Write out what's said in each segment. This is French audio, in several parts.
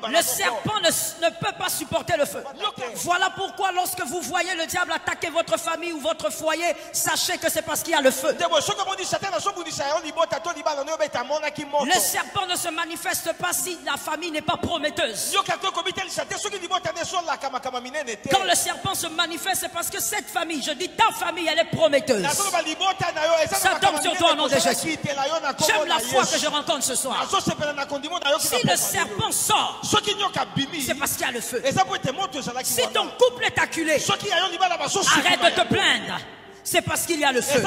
Le serpent ne peut pas supporter le feu. Voilà pourquoi lorsque vous voyez le diable attaquer votre famille ou votre foyer, sachez que c'est parce qu'il y a le feu. Le serpent ne se manifeste pas si la famille n'est pas prometteuse. Quand le serpent se manifeste, c'est parce que cette famille, je dis ta famille, elle est prometteuse. Ça tombe sur toi au nom de Jésus. J'aime la foi que je rencontre ce soir. Si le serpent sort, c'est parce qu'il y a le feu. Si ton couple est acculé, arrête de te plaindre. C'est parce qu'il y a le feu.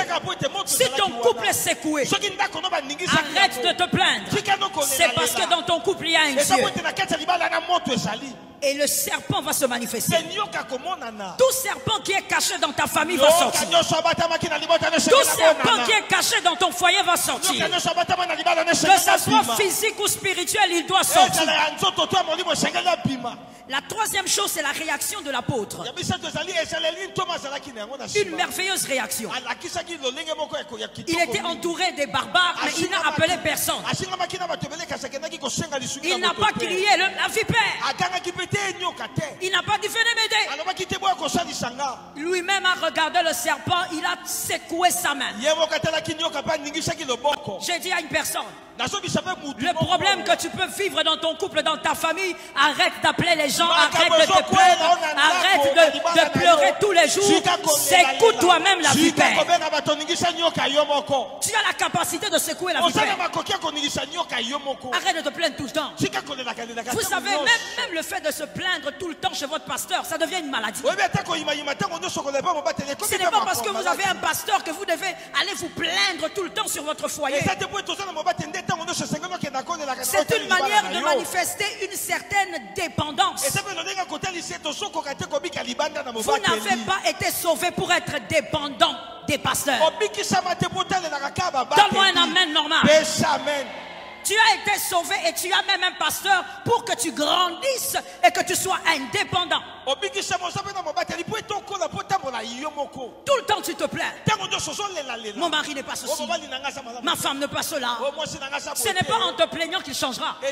Si ton couple est secoué, arrête de te plaindre. C'est parce que dans ton couple il y a un Dieu. Et le serpent va se manifester. Tout serpent qui est caché dans ta famille va sortir. Tout serpent qui est caché dans ton foyer va sortir. Que ce soit physique ou spirituel, il doit sortir. La troisième chose, c'est la réaction de l'apôtre. Une merveilleuse réaction. Il était entouré des barbares, mais il n'a appelé personne. Il n'a pas crié la vipère. Il n'a pas dit venez m'aider. Lui-même a regardé le serpent, il a secoué sa main. J'ai dit à une personne, le problème que tu peux vivre dans ton couple, dans ta famille, arrête d'appeler les gens, arrête de te plaindre, arrête de pleurer tous les jours, secoue toi-même la vipère. Tu as la capacité de secouer la vipère. Arrête de te plaindre tout le temps. Vous savez, même le fait de se plaindre tout le temps chez votre pasteur, ça devient une maladie. Ce n'est pas parce que vous avez un pasteur que vous devez aller vous plaindre tout le temps sur votre foyer. C'est une manière de manifester une certaine dépendance. Vous n'avez pas été sauvé pour être dépendant des pasteurs. Donne-moi un amen normal. Tu as été sauvé et tu as même un pasteur pour que tu grandisses et que tu sois indépendant. Tout le temps tu te plains. Mon mari n'est pas ceci. Ma femme n'est pas cela. Ce n'est pas en te plaignant qu'il changera. Ce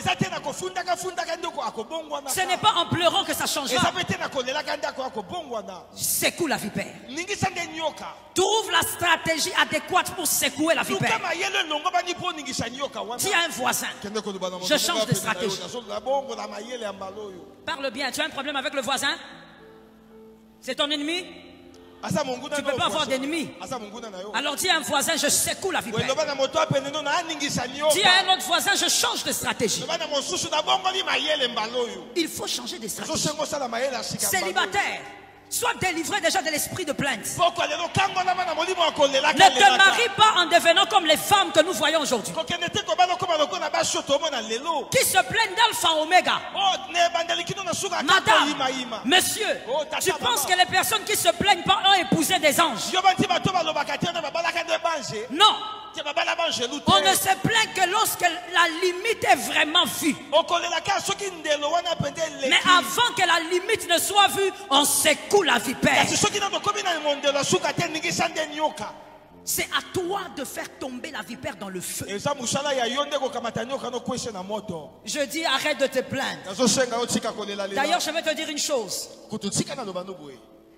n'est pas en pleurant que ça changera. Secoue la vipère. Trouve la stratégie adéquate pour secouer la vipère. Tu as un voisin. Je change de stratégie. Parle bien. Tu as un problème avec le voisin? C'est ton ennemi? Tu ne peux pas avoir d'ennemi. Alors dis à un voisin, je secoue la vipère. Dis à un autre voisin, je change de stratégie. Il faut changer de stratégie. Célibataire, sois délivré déjà de l'esprit de plainte. Ne te marie pas en devenant comme les femmes que nous voyons aujourd'hui, qui se plaignent d'alpha oméga. Madame, monsieur, tu penses que les personnes qui se plaignent pas ont épousé des anges? Non. On ne se plaint que lorsque la limite est vraiment vue. Mais avant que la limite ne soit vue, on secoue la vipère. C'est à toi de faire tomber la vipère dans le feu. Je dis arrête de te plaindre. D'ailleurs, je vais te dire une chose.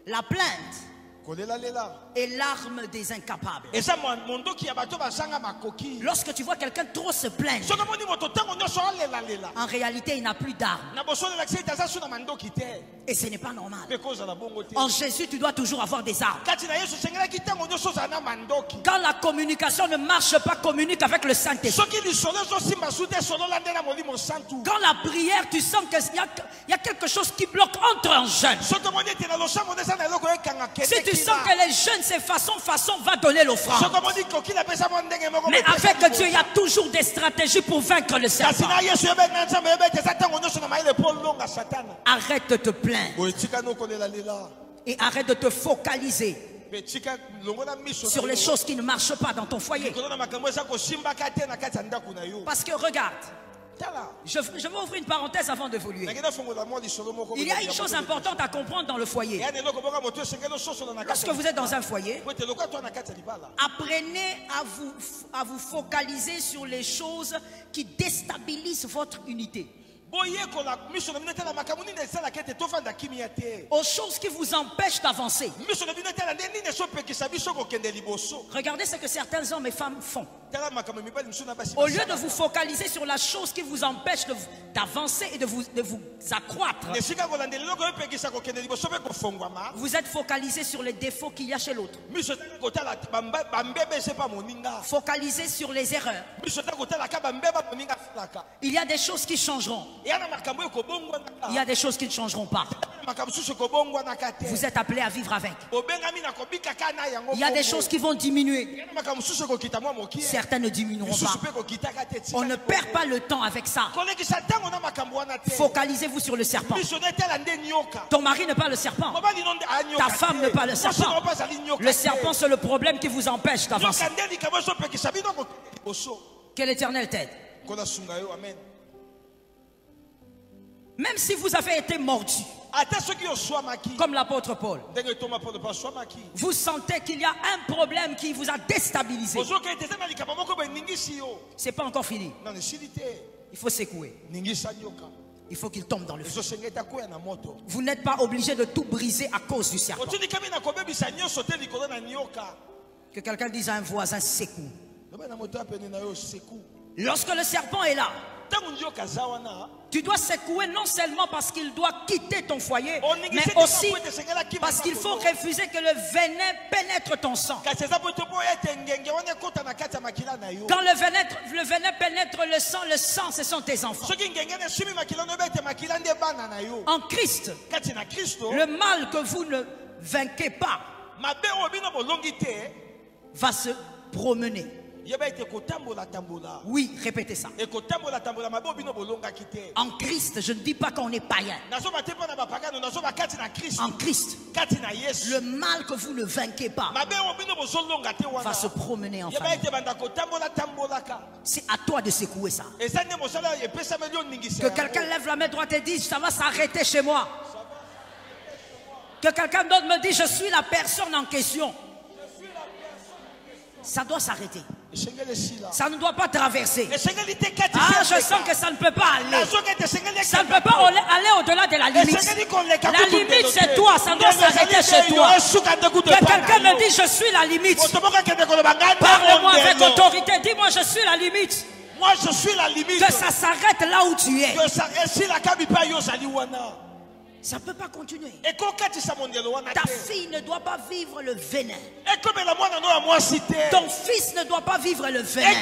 La plainte est l'arme des incapables. Lorsque tu vois quelqu'un trop se plaindre, en réalité il n'a plus d'arme. Et ce n'est pas normal. En Jésus tu dois toujours avoir des armes. Quand la communication ne marche pas, communique avec le Saint-Esprit. Quand la prière, tu sens qu'il y a quelque chose qui bloque entre un jeune. Si tu sens que les jeunes, c'est façon, va donner l'offrande. Mais avec Dieu, il y a toujours des stratégies pour vaincre le serpent. Arrête de te plaindre. Et arrête de te focaliser sur les choses qui ne marchent pas dans ton foyer. Parce que regarde, je vais ouvrir une parenthèse avant d'évoluer. Il y a une chose importante à comprendre dans le foyer. Lorsque vous êtes dans un foyer, apprenez à vous focaliser sur les choses qui déstabilisent votre unité. aux choses qui vous empêchent d'avancer. Regardez ce que certains hommes et femmes font. Au lieu de vous focaliser sur la chose qui vous empêche d'avancer et de vous accroître, vous êtes focalisé sur les défauts qu'il y a chez l'autre. Focalisé sur les erreurs. Il y a des choses qui changeront. Il y a des choses qui ne changeront pas. Vous êtes appelé à vivre avec. Il y a des choses qui vont diminuer. Certaines ne diminueront pas. On ne perd pas le temps avec ça. Focalisez-vous sur le serpent. Ton mari n'est pas le serpent. Ta femme n'est pas le serpent. Le serpent, c'est le problème qui vous empêche d'avancer. Que l'Éternel t'aide. Même si vous avez été mordu, comme l'apôtre Paul, vous sentez qu'il y a un problème qui vous a déstabilisé. C'est pas encore fini. Il faut secouer. Il faut qu'il tombe dans le feu. Vous n'êtes pas obligé de tout briser à cause du serpent. Que quelqu'un dise à un voisin, secoue. Lorsque le serpent est là, tu dois secouer non seulement parce qu'il doit quitter ton foyer, mais aussi parce qu'il faut refuser que le venin pénètre ton sang. Quand le venin pénètre le sang, ce sont tes enfants. En Christ, le mal que vous ne vainquez pas va se promener. Oui, répétez ça. En Christ, je ne dis pas qu'on est païen. En Christ, le mal que vous ne vainquez pas va se promener en famille. C'est à toi de secouer ça. Que quelqu'un lève la main droite et dise, ça va s'arrêter chez moi. Que quelqu'un d'autre me dise, je suis la personne en question. Ça doit s'arrêter. Ça ne doit pas traverser. Ah, je sens que ça ne peut pas aller. Ça ne peut pas aller au-delà de la limite. La limite, c'est toi. Ça doit s'arrêter chez toi. Que quelqu'un me dise, je suis la limite. Parle-moi avec autorité. Dis-moi, je suis la limite. Moi, je suis la limite. Que ça s'arrête là où tu es. Ça ne peut pas continuer. Ta fille ne doit pas vivre le venin. Ton fils ne doit pas vivre le venin.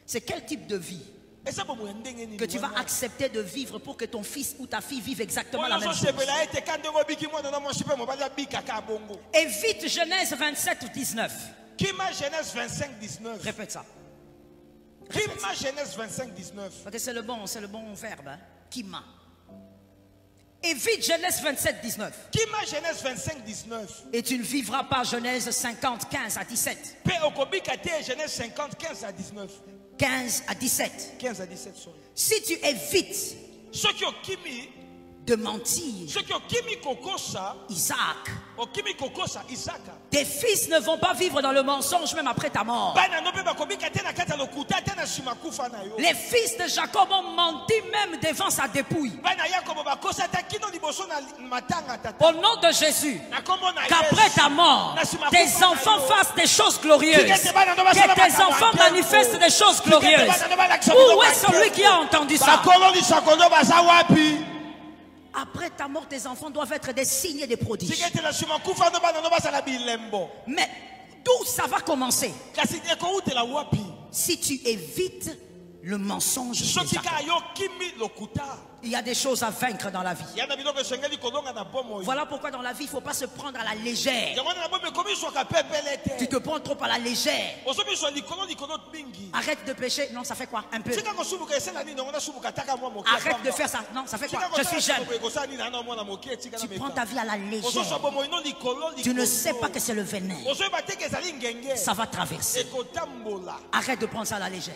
C'est quel type de vie que tu vas accepter de vivre pour que ton fils ou ta fille vive exactement la même chose? Évite Genèse 27 19. Répète ça. Kima Genèse 25 19. C'est le bon verbe. Hein? Kima. Évite Genèse 27 19. Kima Genèse 25 19. Et tu ne vivras pas Genèse 50 15 à 17. Genèse 50 15 à 19. 15 à 17. 15 à 17. Sorry. Si tu évites de mentir, Isaac, tes fils ne vont pas vivre dans le mensonge même après ta mort. Les fils de Jacob ont menti même devant sa dépouille. Au nom de Jésus, qu'après ta mort, tes enfants fassent des choses glorieuses. Que tes enfants manifestent des choses glorieuses. Où est celui qui a entendu ça? Après ta mort, tes enfants doivent être des signes et des prodiges. Mais d'où ça va commencer? Si tu évites le mensonge, il y a des choses à vaincre dans la vie. Voilà pourquoi dans la vie, il ne faut pas se prendre à la légère. Tu te prends trop à la légère. Arrête de pécher. Non, ça fait quoi? Un peu. Arrête de faire ça. Non, ça fait quoi? Je suis jeune. Tu prends ta vie à la légère. Tu ne sais pas que c'est le venin. Ça va traverser. Arrête de prendre ça à la légère.